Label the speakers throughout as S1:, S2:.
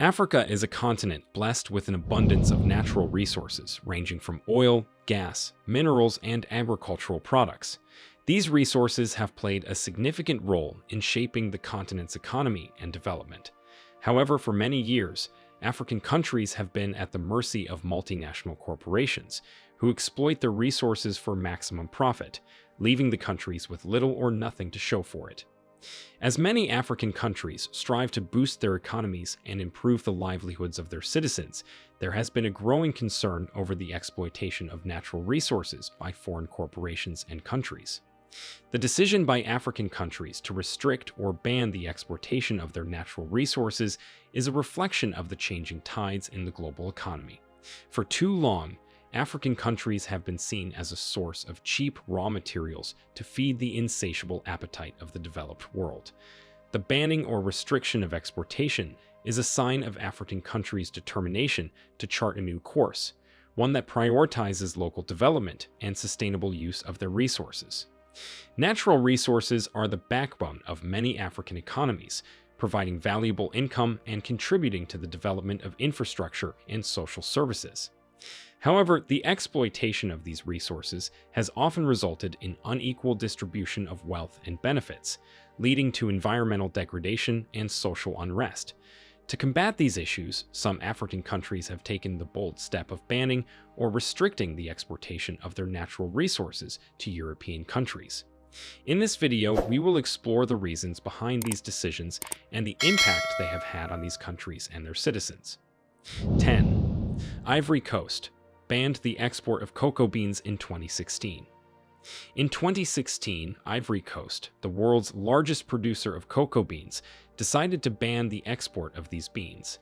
S1: Africa is a continent blessed with an abundance of natural resources ranging from oil, gas, minerals, and agricultural products. These resources have played a significant role in shaping the continent's economy and development. However, for many years, African countries have been at the mercy of multinational corporations who exploit their resources for maximum profit, leaving the countries with little or nothing to show for it. As many African countries strive to boost their economies and improve the livelihoods of their citizens, there has been a growing concern over the exploitation of natural resources by foreign corporations and countries. The decision by African countries to restrict or ban the exportation of their natural resources is a reflection of the changing tides in the global economy. For too long, African countries have been seen as a source of cheap raw materials to feed the insatiable appetite of the developed world. The banning or restriction of exportation is a sign of African countries' determination to chart a new course, one that prioritizes local development and sustainable use of their resources. Natural resources are the backbone of many African economies, providing valuable income and contributing to the development of infrastructure and social services. However, the exploitation of these resources has often resulted in unequal distribution of wealth and benefits, leading to environmental degradation and social unrest. To combat these issues, some African countries have taken the bold step of banning or restricting the exportation of their natural resources to European countries. In this video, we will explore the reasons behind these decisions and the impact they have had on these countries and their citizens. 10. Ivory Coast banned the export of cocoa beans in 2016. In 2016, Ivory Coast, the world's largest producer of cocoa beans, decided to ban the export of these beans.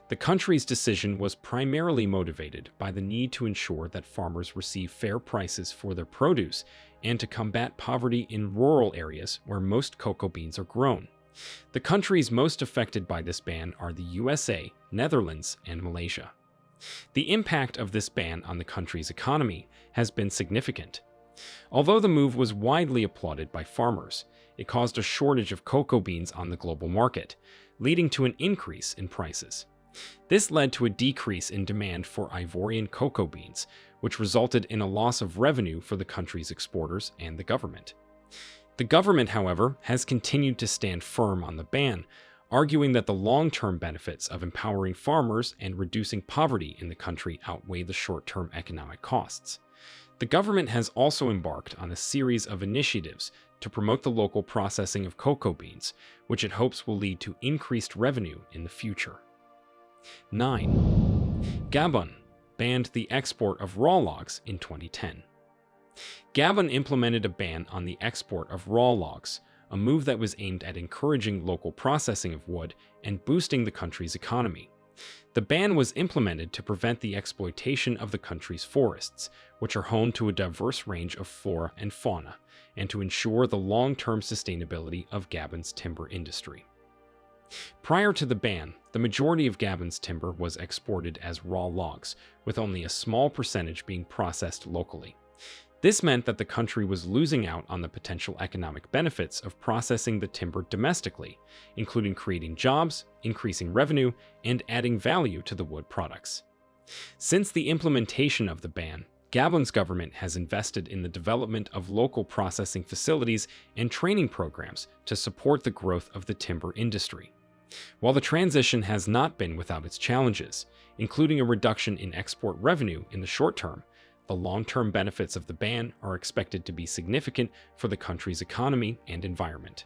S1: The country's decision was primarily motivated by the need to ensure that farmers receive fair prices for their produce and to combat poverty in rural areas where most cocoa beans are grown. The countries most affected by this ban are the USA, Netherlands, and Malaysia. The impact of this ban on the country's economy has been significant. Although the move was widely applauded by farmers, it caused a shortage of cocoa beans on the global market, leading to an increase in prices. This led to a decrease in demand for Ivorian cocoa beans, which resulted in a loss of revenue for the country's exporters and the government. The government, however, has continued to stand firm on the ban, arguing that the long-term benefits of empowering farmers and reducing poverty in the country outweigh the short-term economic costs. The government has also embarked on a series of initiatives to promote the local processing of cocoa beans, which it hopes will lead to increased revenue in the future. 9. Gabon banned the export of raw logs in 2010. Gabon implemented a ban on the export of raw logs, a move that was aimed at encouraging local processing of wood and boosting the country's economy. The ban was implemented to prevent the exploitation of the country's forests, which are home to a diverse range of flora and fauna, and to ensure the long-term sustainability of Gabon's timber industry. Prior to the ban, the majority of Gabon's timber was exported as raw logs, with only a small percentage being processed locally. This meant that the country was losing out on the potential economic benefits of processing the timber domestically, including creating jobs, increasing revenue, and adding value to the wood products. Since the implementation of the ban, Gabon's government has invested in the development of local processing facilities and training programs to support the growth of the timber industry. While the transition has not been without its challenges, including a reduction in export revenue in the short term, the long-term benefits of the ban are expected to be significant for the country's economy and environment.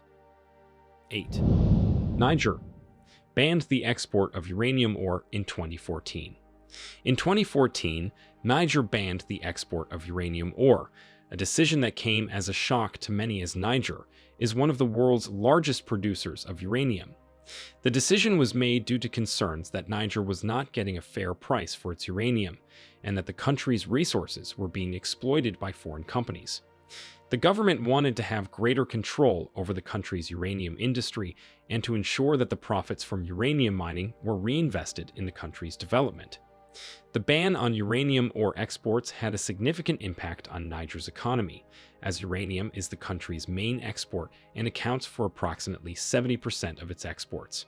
S1: 8. Niger banned the export of uranium ore in 2014. In 2014, Niger banned the export of uranium ore, a decision that came as a shock to many as Niger is one of the world's largest producers of uranium. The decision was made due to concerns that Niger was not getting a fair price for its uranium, and that the country's resources were being exploited by foreign companies. The government wanted to have greater control over the country's uranium industry and to ensure that the profits from uranium mining were reinvested in the country's development. The ban on uranium ore exports had a significant impact on Niger's economy, as uranium is the country's main export and accounts for approximately 70% of its exports.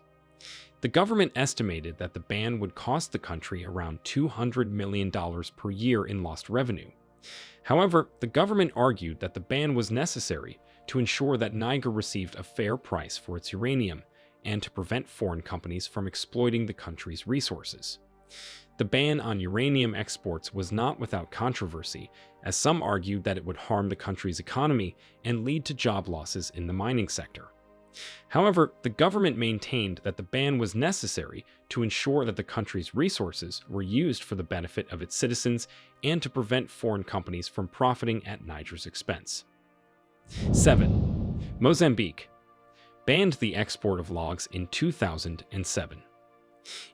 S1: The government estimated that the ban would cost the country around $200 million per year in lost revenue. However, the government argued that the ban was necessary to ensure that Niger received a fair price for its uranium and to prevent foreign companies from exploiting the country's resources. The ban on uranium exports was not without controversy, as some argued that it would harm the country's economy and lead to job losses in the mining sector. However, the government maintained that the ban was necessary to ensure that the country's resources were used for the benefit of its citizens and to prevent foreign companies from profiting at Niger's expense. 7. Mozambique banned the export of logs in 2007.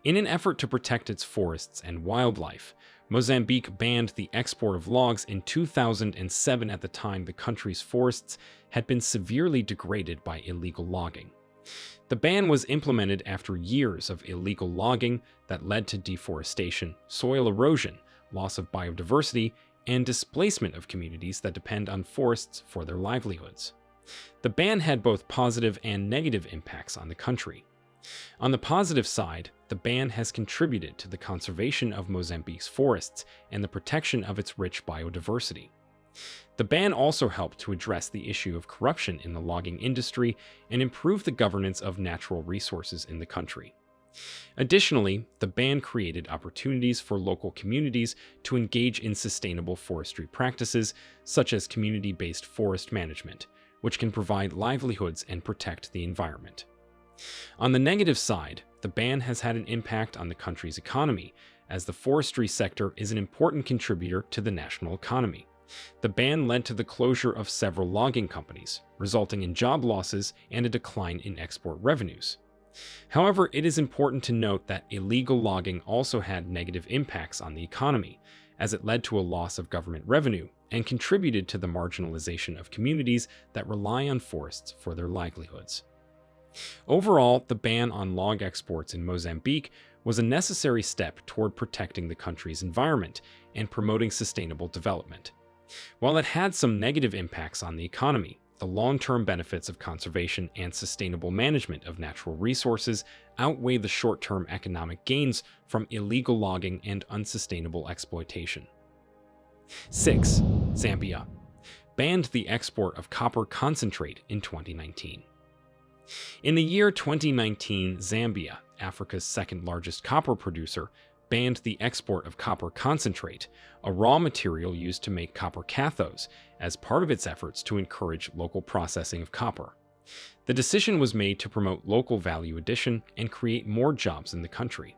S1: In an effort to protect its forests and wildlife, Mozambique banned the export of logs in 2007 at the time the country's forests had been severely degraded by illegal logging. The ban was implemented after years of illegal logging that led to deforestation, soil erosion, loss of biodiversity, and displacement of communities that depend on forests for their livelihoods. The ban had both positive and negative impacts on the country. On the positive side, the ban has contributed to the conservation of Mozambique's forests and the protection of its rich biodiversity. The ban also helped to address the issue of corruption in the logging industry and improve the governance of natural resources in the country. Additionally, the ban created opportunities for local communities to engage in sustainable forestry practices, such as community-based forest management, which can provide livelihoods and protect the environment. On the negative side, the ban has had an impact on the country's economy, as the forestry sector is an important contributor to the national economy. The ban led to the closure of several logging companies, resulting in job losses and a decline in export revenues. However, it is important to note that illegal logging also had negative impacts on the economy, as it led to a loss of government revenue and contributed to the marginalization of communities that rely on forests for their livelihoods. Overall, the ban on log exports in Mozambique was a necessary step toward protecting the country's environment and promoting sustainable development. While it had some negative impacts on the economy, the long-term benefits of conservation and sustainable management of natural resources outweigh the short-term economic gains from illegal logging and unsustainable exploitation. 6. Zambia banned the export of copper concentrate in 2019. In the year 2019, Zambia, Africa's second-largest copper producer, banned the export of copper concentrate, a raw material used to make copper cathodes, as part of its efforts to encourage local processing of copper. The decision was made to promote local value addition and create more jobs in the country.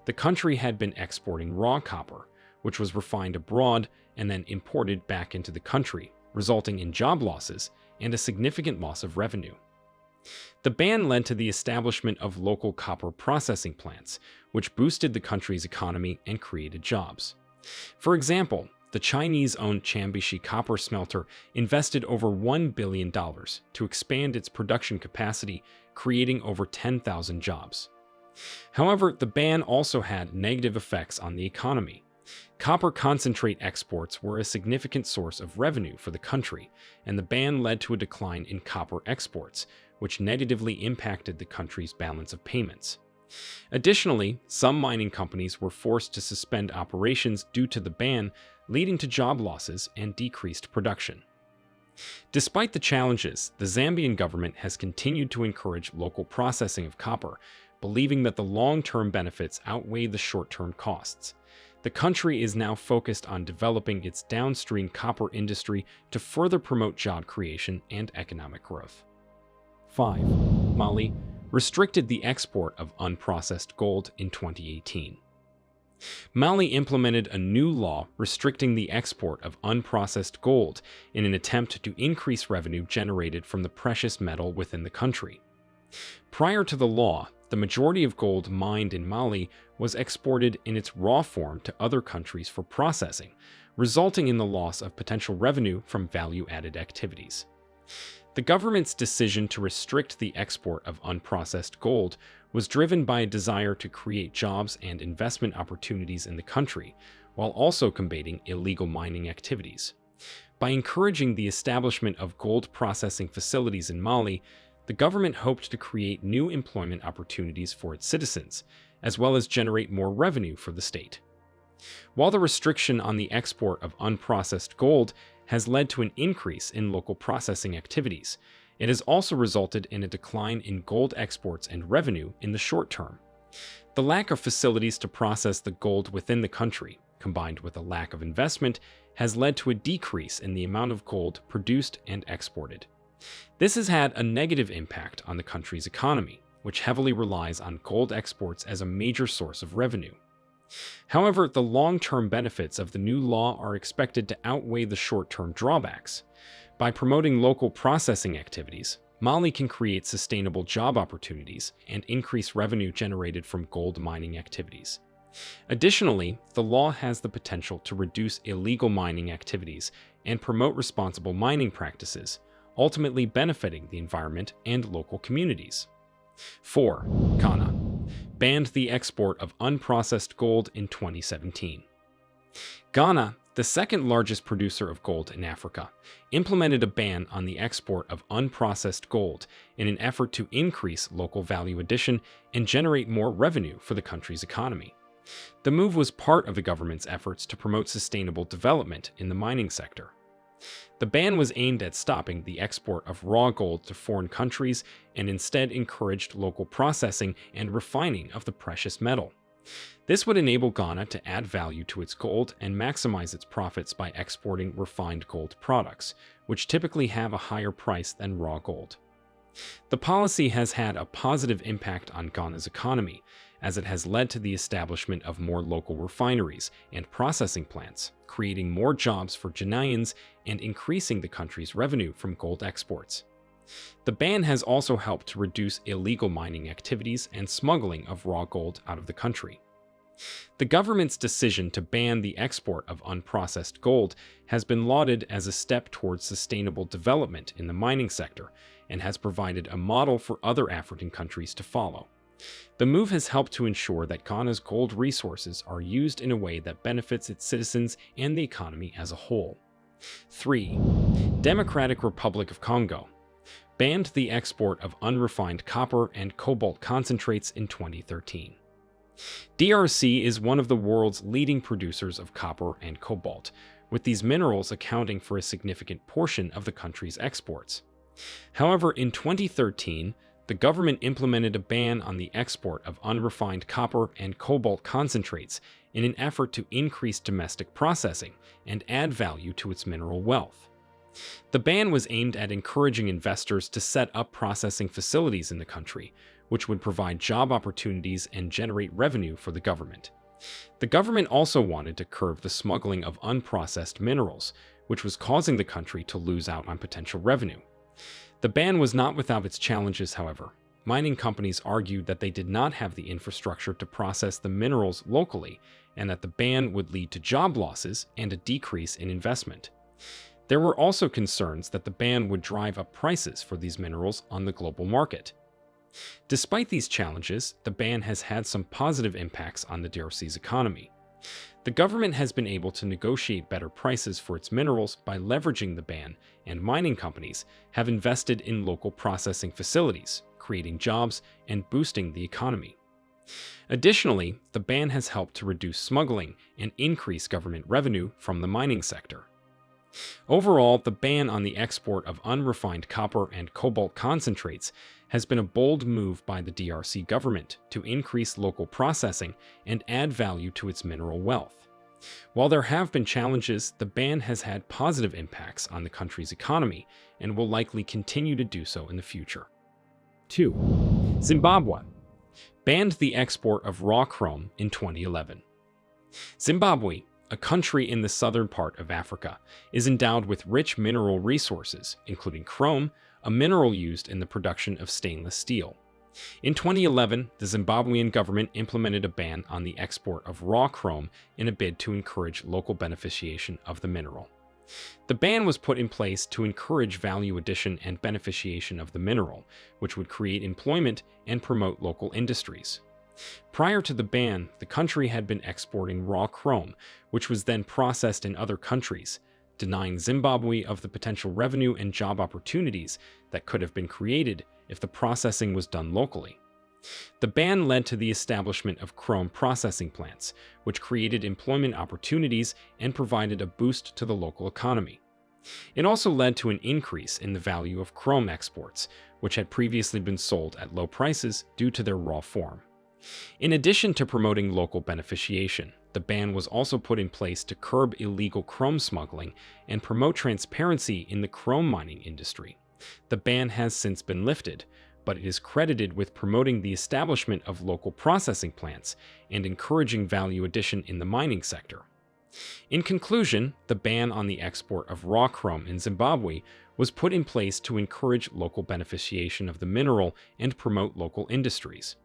S1: The country had been exporting raw copper, which was refined abroad and then imported back into the country, resulting in job losses and a significant loss of revenue. The ban led to the establishment of local copper processing plants, which boosted the country's economy and created jobs. For example, the Chinese-owned Chambishi copper smelter invested over $1 billion to expand its production capacity, creating over 10,000 jobs. However, the ban also had negative effects on the economy. Copper concentrate exports were a significant source of revenue for the country, and the ban led to a decline in copper exports, which negatively impacted the country's balance of payments. Additionally, some mining companies were forced to suspend operations due to the ban, leading to job losses and decreased production. Despite the challenges, the Zambian government has continued to encourage local processing of copper, believing that the long-term benefits outweigh the short-term costs. The country is now focused on developing its downstream copper industry to further promote job creation and economic growth. 5. Mali restricted the export of unprocessed gold in 2018. Mali implemented a new law restricting the export of unprocessed gold in an attempt to increase revenue generated from the precious metal within the country. Prior to the law, the majority of gold mined in Mali was exported in its raw form to other countries for processing, resulting in the loss of potential revenue from value-added activities. The government's decision to restrict the export of unprocessed gold was driven by a desire to create jobs and investment opportunities in the country, while also combating illegal mining activities. By encouraging the establishment of gold processing facilities in Mali, the government hoped to create new employment opportunities for its citizens, as well as generate more revenue for the state. While the restriction on the export of unprocessed gold has led to an increase in local processing activities, it has also resulted in a decline in gold exports and revenue in the short term. The lack of facilities to process the gold within the country, combined with a lack of investment, has led to a decrease in the amount of gold produced and exported. This has had a negative impact on the country's economy, which heavily relies on gold exports as a major source of revenue. However, the long-term benefits of the new law are expected to outweigh the short-term drawbacks. By promoting local processing activities, Mali can create sustainable job opportunities and increase revenue generated from gold mining activities. Additionally, the law has the potential to reduce illegal mining activities and promote responsible mining practices, ultimately benefiting the environment and local communities. 4. Ghana banned the export of unprocessed gold in 2017. Ghana, the second largest producer of gold in Africa, implemented a ban on the export of unprocessed gold in an effort to increase local value addition and generate more revenue for the country's economy. The move was part of the government's efforts to promote sustainable development in the mining sector. The ban was aimed at stopping the export of raw gold to foreign countries and instead encouraged local processing and refining of the precious metal. This would enable Ghana to add value to its gold and maximize its profits by exporting refined gold products, which typically have a higher price than raw gold. The policy has had a positive impact on Ghana's economy, as it has led to the establishment of more local refineries and processing plants, creating more jobs for Ghanaians and increasing the country's revenue from gold exports. The ban has also helped to reduce illegal mining activities and smuggling of raw gold out of the country. The government's decision to ban the export of unprocessed gold has been lauded as a step towards sustainable development in the mining sector and has provided a model for other African countries to follow. The move has helped to ensure that Ghana's gold resources are used in a way that benefits its citizens and the economy as a whole. 3. Democratic Republic of Congo banned the export of unrefined copper and cobalt concentrates in 2013. DRC is one of the world's leading producers of copper and cobalt, with these minerals accounting for a significant portion of the country's exports. However, in 2013, the government implemented a ban on the export of unrefined copper and cobalt concentrates in an effort to increase domestic processing and add value to its mineral wealth. The ban was aimed at encouraging investors to set up processing facilities in the country, which would provide job opportunities and generate revenue for the government. The government also wanted to curb the smuggling of unprocessed minerals, which was causing the country to lose out on potential revenue. The ban was not without its challenges, however. Mining companies argued that they did not have the infrastructure to process the minerals locally, and that the ban would lead to job losses and a decrease in investment. There were also concerns that the ban would drive up prices for these minerals on the global market. Despite these challenges, the ban has had some positive impacts on the DRC's economy. The government has been able to negotiate better prices for its minerals by leveraging the ban, and mining companies have invested in local processing facilities, creating jobs and boosting the economy. Additionally, the ban has helped to reduce smuggling and increase government revenue from the mining sector. Overall, the ban on the export of unrefined copper and cobalt concentrates has been a bold move by the DRC government to increase local processing and add value to its mineral wealth. While there have been challenges, the ban has had positive impacts on the country's economy and will likely continue to do so in the future. 2. Zimbabwe banned the export of raw chrome in 2011. Zimbabwe, a country in the southern part of Africa, is endowed with rich mineral resources, including chrome, a mineral used in the production of stainless steel. In 2011, the Zimbabwean government implemented a ban on the export of raw chrome in a bid to encourage local beneficiation of the mineral. The ban was put in place to encourage value addition and beneficiation of the mineral, which would create employment and promote local industries. Prior to the ban, the country had been exporting raw chrome, which was then processed in other countries, denying Zimbabwe of the potential revenue and job opportunities that could have been created if the processing was done locally. The ban led to the establishment of chrome processing plants, which created employment opportunities and provided a boost to the local economy. It also led to an increase in the value of chrome exports, which had previously been sold at low prices due to their raw form. In addition to promoting local beneficiation, the ban was also put in place to curb illegal chrome smuggling and promote transparency in the chrome mining industry. The ban has since been lifted, but it is credited with promoting the establishment of local processing plants and encouraging value addition in the mining sector. In conclusion, the ban on the export of raw chrome in Zimbabwe was put in place to encourage local beneficiation of the mineral and promote local industries.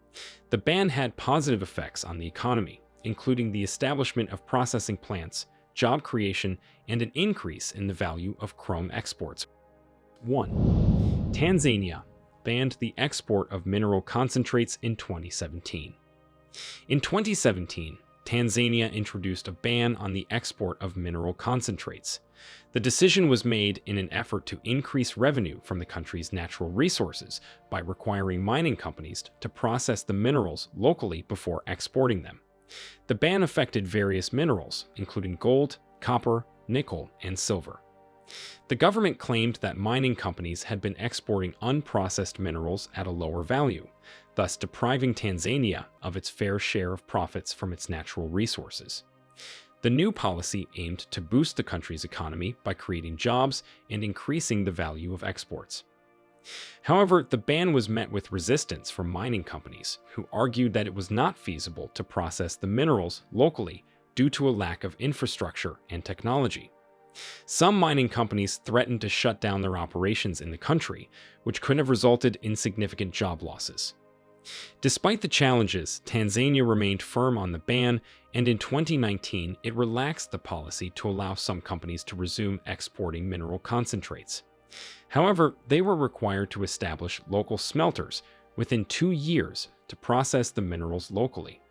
S1: The ban had positive effects on the economy, including the establishment of processing plants, job creation, and an increase in the value of chrome exports. 1. Tanzania banned the export of mineral concentrates in 2017. In 2017, Tanzania introduced a ban on the export of mineral concentrates. The decision was made in an effort to increase revenue from the country's natural resources by requiring mining companies to process the minerals locally before exporting them. The ban affected various minerals, including gold, copper, nickel, and silver. The government claimed that mining companies had been exporting unprocessed minerals at a lower value, thus depriving Tanzania of its fair share of profits from its natural resources. The new policy aimed to boost the country's economy by creating jobs and increasing the value of exports. However, the ban was met with resistance from mining companies, who argued that it was not feasible to process the minerals locally due to a lack of infrastructure and technology. Some mining companies threatened to shut down their operations in the country, which could have resulted in significant job losses. Despite the challenges, Tanzania remained firm on the ban, and in 2019 it relaxed the policy to allow some companies to resume exporting mineral concentrates. However, they were required to establish local smelters within 2 years to process the minerals locally.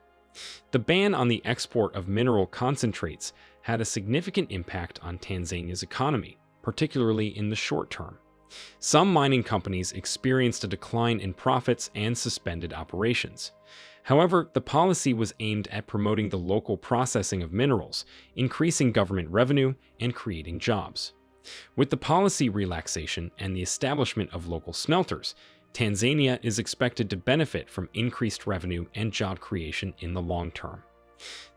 S1: The ban on the export of mineral concentrates had a significant impact on Tanzania's economy, particularly in the short term. Some mining companies experienced a decline in profits and suspended operations. However, the policy was aimed at promoting the local processing of minerals, increasing government revenue, and creating jobs. With the policy relaxation and the establishment of local smelters, Tanzania is expected to benefit from increased revenue and job creation in the long term.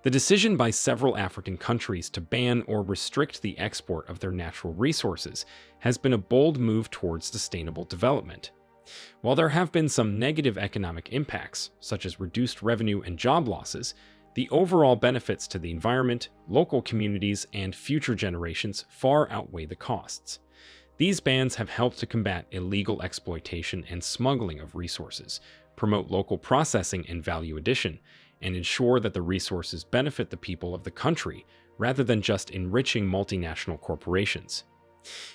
S1: The decision by several African countries to ban or restrict the export of their natural resources has been a bold move towards sustainable development. While there have been some negative economic impacts, such as reduced revenue and job losses, the overall benefits to the environment, local communities, and future generations far outweigh the costs. These bans have helped to combat illegal exploitation and smuggling of resources, promote local processing and value addition, and ensure that the resources benefit the people of the country rather than just enriching multinational corporations.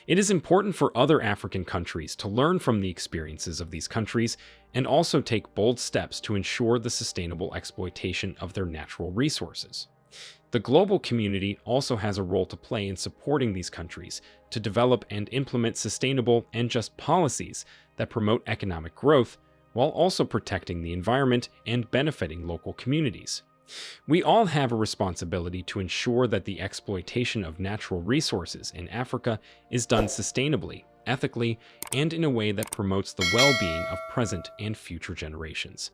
S1: It is important for other African countries to learn from the experiences of these countries and also take bold steps to ensure the sustainable exploitation of their natural resources. The global community also has a role to play in supporting these countries to develop and implement sustainable and just policies that promote economic growth while also protecting the environment and benefiting local communities. We all have a responsibility to ensure that the exploitation of natural resources in Africa is done sustainably, ethically, and in a way that promotes the well-being of present and future generations.